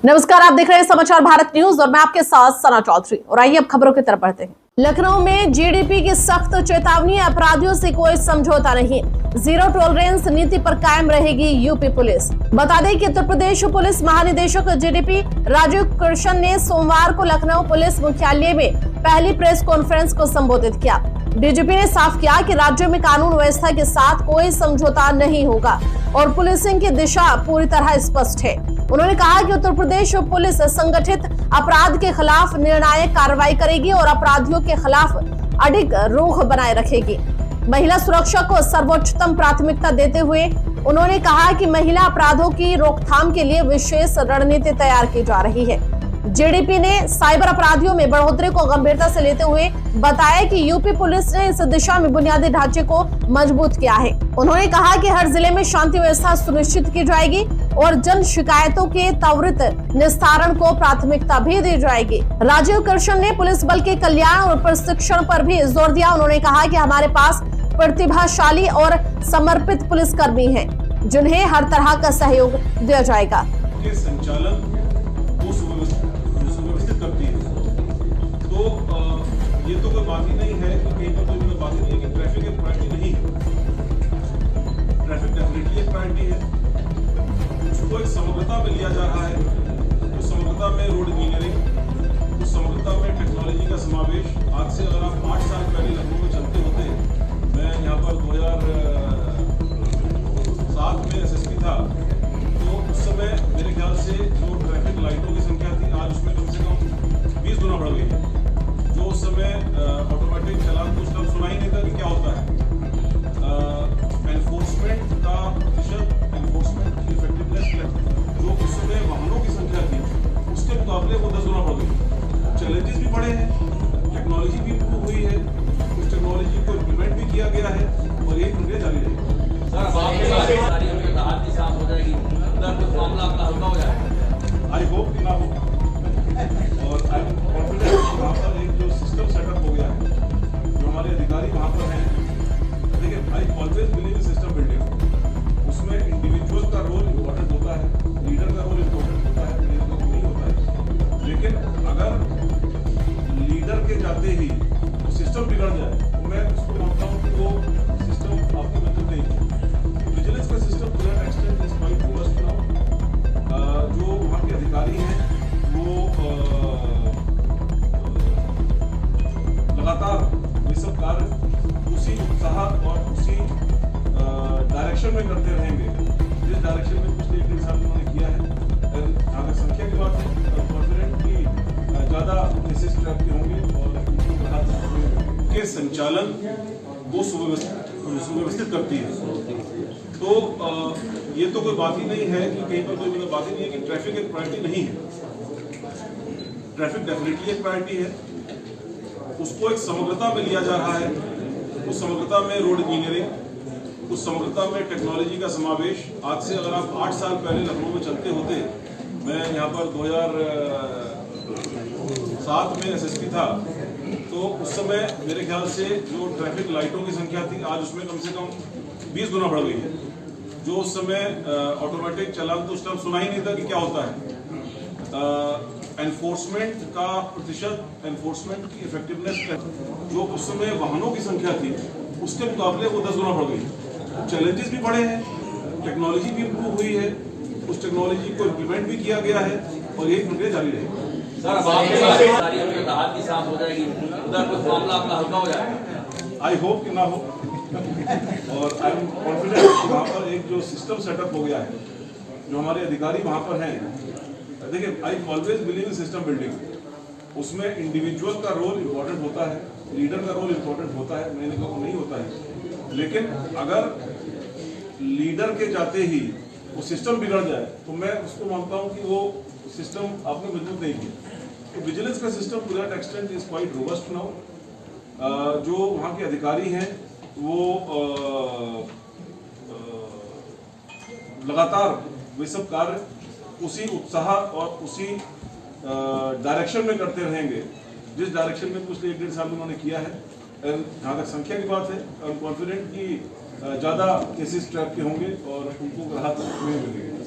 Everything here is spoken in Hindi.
नमस्कार, आप देख रहे हैं समाचार भारत न्यूज और मैं आपके साथ सना चौधरी। और आइए अब खबरों की तरफ बढ़ते हैं। लखनऊ में जीडीपी की सख्त चेतावनी, अपराधियों से कोई समझौता नहीं, जीरो टॉलरेंस नीति पर कायम रहेगी यूपी पुलिस। बता दें कि उत्तर प्रदेश पुलिस महानिदेशक जीडीपी राजीव कृष्ण ने सोमवार को लखनऊ पुलिस मुख्यालय में पहली प्रेस कॉन्फ्रेंस को संबोधित किया। डीजीपी ने साफ किया कि राज्य में कानून व्यवस्था के साथ कोई समझौता नहीं होगा और पुलिसिंग की दिशा पूरी तरह स्पष्ट है। उन्होंने कहा कि उत्तर प्रदेश पुलिस संगठित अपराध के खिलाफ निर्णायक कार्रवाई करेगी और अपराधियों के खिलाफ अडिग रुख बनाए रखेगी। महिला सुरक्षा को सर्वोच्चतम प्राथमिकता देते हुए उन्होंने कहा कि महिला अपराधों की रोकथाम के लिए विशेष रणनीति तैयार की जा रही है। जीडीपी ने साइबर अपराधियों में बढ़ोतरी को गंभीरता से लेते हुए बताया कि यूपी पुलिस ने इस दिशा में बुनियादी ढांचे को मजबूत किया है। उन्होंने कहा कि हर जिले में शांति व्यवस्था सुनिश्चित की जाएगी और जन शिकायतों के त्वरित निस्तारण को प्राथमिकता भी दी जाएगी। राजीव कृष्ण ने पुलिस बल के कल्याण और प्रशिक्षण पर भी जोर दिया। उन्होंने कहा कि हमारे पास प्रतिभाशाली और समर्पित पुलिसकर्मी हैं, जिन्हें हर तरह का सहयोग दिया जाएगा। संचालन करती है तो ये तो कोई बात ही नहीं है कि कहीं पर कोई बात ही नहीं है कि ट्रैफिक एक प्रायोरिटी नहीं है। ट्रैफिक डेफिनेटली एक प्रायोरिटी है, उसको एक समग्रता में लिया जा रहा है। उस समग्रता में रोड इंजीनियरिंग, उस समग्रता में टेक्नोलॉजी का समावेश। आज से अगर आप 8 साल पहले लखनऊ में चलते होते, मैं यहाँ पर 2007 में एसएसपी था, तो उस समय मेरे ख्याल से जो ट्रैफिक लाइटों की संख्या थी आज उसमें कम से कम 20 गुना बढ़ गई है। जो उस समय ऑटोमेटिक चालान कुछ तब सुना ही नहीं था कि क्या होता है। एनफोर्समेंट का प्रतिशत, एनफोर्समेंट की इफेक्टिवनेस जो उस समय वाहनों की संख्या थी उसके मुकाबले वो 10 गुना बढ़ गई। चैलेंजेस भी बढ़े हैं, टेक्नोलॉजी भी इम्प्रूव हुई है, उस टेक्नोलॉजी को इम्प्लीमेंट भी किया गया है और ये प्रक्रिया जारी रहेगी। आई होप कि ना हो और आई एम कॉन्फिडेंट वहाँ पर एक जो सिस्टम सेटअप हो गया है, जो हमारे अधिकारी वहाँ पर हैं। देखिए, I always believe in system building. उसमें इंडिविजुअल का रोल इम्पोर्टेंट होता है, लीडर का रोल इम्पोर्टेंट होता है, लीडर का नहीं होता है। लेकिन अगर लीडर के जाते ही वो सिस्टम बिगड़ जाए तो मैं उसको मानता हूँ कि वो सिस्टम आपको मदद नहीं है। विजिलेंस का system to that extent is quite robust now. जो वहाँ के अधिकारी हैं वो लगातार ये सब कार्य उसी उत्साह और उसी डायरेक्शन में करते रहेंगे जिस डायरेक्शन में पिछले 1-1.5 साल उन्होंने किया है। अगर संख्या की बात है कॉन्फिडेंट की ज़्यादा केसेस ट्रैप के होंगे और के संचालन को सुव्यवस्थित करती है। तो ये तो कोई बात ही नहीं है कि कहीं पर कोई बात ही नहीं है कि ट्रैफिक एक प्रायोरिटी नहीं है। ट्रैफिक डेफिनेटली एक प्रायोरिटी है, उसको एक समग्रता में लिया जा रहा है। उस समग्रता में रोड इंजीनियरिंग, उस समग्रता में टेक्नोलॉजी का समावेश। आज से अगर आप 8 साल पहले लखनऊ में चलते होते, मैं यहाँ पर 2007 में एसएसपी था, तो उस समय मेरे ख्याल से जो ट्रैफिक लाइटों की संख्या थी आज उसमें कम से कम 20 गुना बढ़ गई है। जो उस समय ऑटोमेटिक चालान तो उस टाइम सुना ही नहीं था कि क्या होता है। एनफोर्समेंट का प्रतिशत, एनफोर्समेंट की इफेक्टिवनेस जो उस समय वाहनों की संख्या थी उसके मुकाबले वो 10 गुना बढ़ गई। चैलेंजेस भी बढ़े हैं, टेक्नोलॉजी भी इम्प्रूव हुई है, उस टेक्नोलॉजी को इम्प्लीमेंट भी किया गया है और यही प्रक्रिया जारी रहेगी। आई होप कि ना हो और आई एम कॉन्फिडेंट कि वहाँ पर एक जो सिस्टम सेटअप हो गया है, जो हमारे अधिकारी वहाँ पर हैं। देखिए, I always believe in system building. उसमें इंडिविजुअल का रोल इम्पोर्टेंट होता है, लीडर का रोल इम्पोर्टेंट होता है, नहीं होता है। लेकिन अगर लीडर के जाते ही वो सिस्टम बिगड़ जाए तो मैं उसको मानता हूँ कि वो सिस्टम आपने मजबूत नहीं किया। तो विजिलेंस का system to that extent is quite robust now. जो वहाँ के अधिकारी हैं वो लगातार वे सब कार्य उसी उत्साह और उसी डायरेक्शन में करते रहेंगे जिस डायरेक्शन में पिछले 1-1.5 साल उन्होंने किया है। जहाँ तक संख्या की बात है, आई एम कॉन्फिडेंट कि ज़्यादा केसेस ट्रैप के होंगे और उनको राहत मिलेगी।